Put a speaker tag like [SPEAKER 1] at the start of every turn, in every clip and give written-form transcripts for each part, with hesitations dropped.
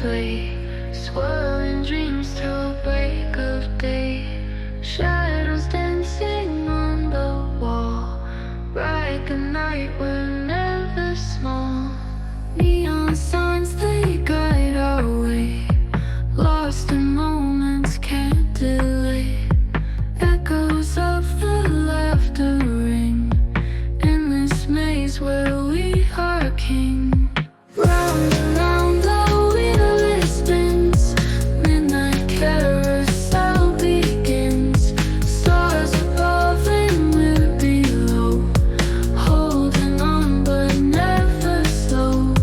[SPEAKER 1] play, swirling dreams till break of day. Shadows dancing on the wall, bright the night we're never small. Neon signs, they guide our way, lost in moments can't delay. Echoes of the laughter ring in this maze where we are king. Round and round the wheel it spins, midnight carousel begins. Stars above and we're below, holding on but never slow.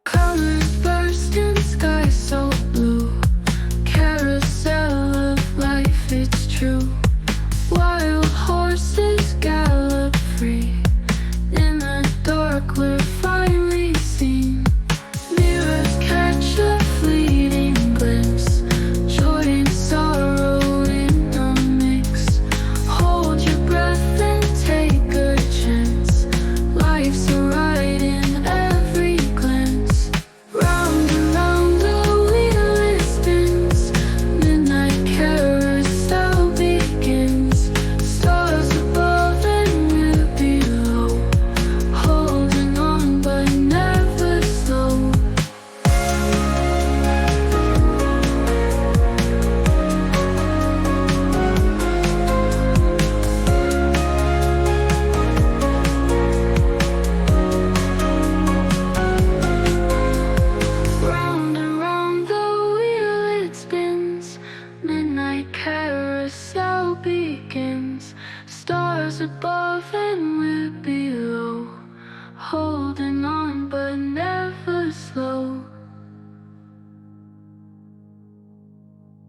[SPEAKER 1] Colors burst in sky so blue, carousel of life, it's true. Wild horses gallop free, in the dark we're finally seen. Mirrors catch a fleeting glimpse, joy and sorrow in a mix. Hold your breath and take a chance, life's a ride in every glance. Round and round the wheel it spins, midnight carousel begins. Stars above and we're below, holding on but never slow. Round and round the wheel it spins, midnight carousel begins. Stars above and we're below,